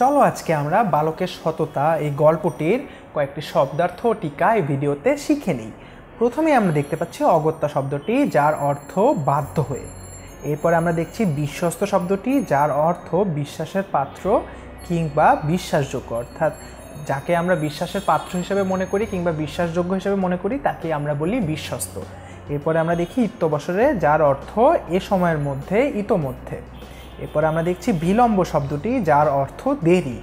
চলো আজকে আমরা বালকের সততা এই গল্পটির কয়েকটি শব্দার্থ ও টিকা এই ভিডিওতে শিখে নিই। প্রথমে আমরা দেখতে পাচ্ছি অগত্যা শব্দটি, যার অর্থ বাধ্য হয়ে। এরপরে আমরা দেখছি বিশ্বস্ত শব্দটি, যার অর্থ বিশ্বাসের পাত্র কিংবা বিশ্বাসযোগ্য, অর্থাৎ যাকে আমরা বিশ্বাসের পাত্র হিসেবে মনে করি কিংবা বিশ্বাসযোগ্য হিসেবে মনে করি তাকে আমরা বলি বিশ্বস্ত। এরপরে আমরা দেখি ইত্যবসরে, যার অর্থ এ সময়ের মধ্যে, ইতোমধ্যে। এরপর আমরা দেখছি বিলম্ব শব্দটি, যার অর্থ দেরি।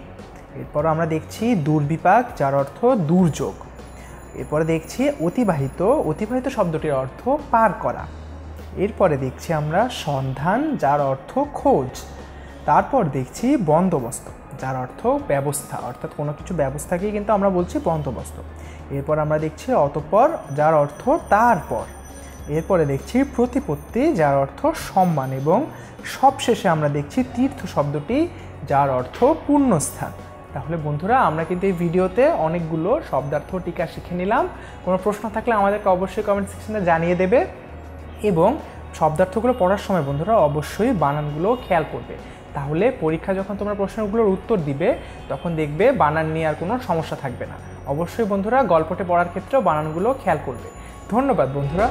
এরপর আমরা দেখছি দুর্বিপাক, যার অর্থ দুর্যোগ। এরপরে দেখছি অতিবাহিত, অতিবাহিত শব্দটির অর্থ পার করা। এরপরে দেখছি আমরা সন্ধান, যার অর্থ খোঁজ। তারপর দেখছি বন্দোবস্ত, যার অর্থ ব্যবস্থা, অর্থাৎ কোনো কিছু ব্যবস্থাকেই কিন্তু আমরা বলছি বন্দোবস্ত। এরপর আমরা দেখছি অতঃপর, যার অর্থ তারপর। এরপরে দেখছি প্রতিপত্তি, যার অর্থ সম্মান, এবং সবশেষে আমরা দেখছি তীর্থ শব্দটি, যার অর্থ পুণ্যস্থান। তাহলে বন্ধুরা, আমরা কিন্তু এই ভিডিওতে অনেকগুলো শব্দার্থ টিকা শিখে নিলাম। কোনো প্রশ্ন থাকলে আমাদেরকে অবশ্যই কমেন্ট সেকশনে জানিয়ে দেবে, এবং শব্দার্থগুলো পড়ার সময় বন্ধুরা অবশ্যই বানানগুলো খেয়াল করবে। তাহলে পরীক্ষা যখন তোমরা প্রশ্নগুলোর উত্তর দিবে তখন দেখবে বানান নিয়ে আর কোনো সমস্যা থাকবে না। অবশ্যই বন্ধুরা গল্পটি পড়ার ক্ষেত্রেও বানানগুলো খেয়াল করবে। ধন্যবাদ বন্ধুরা।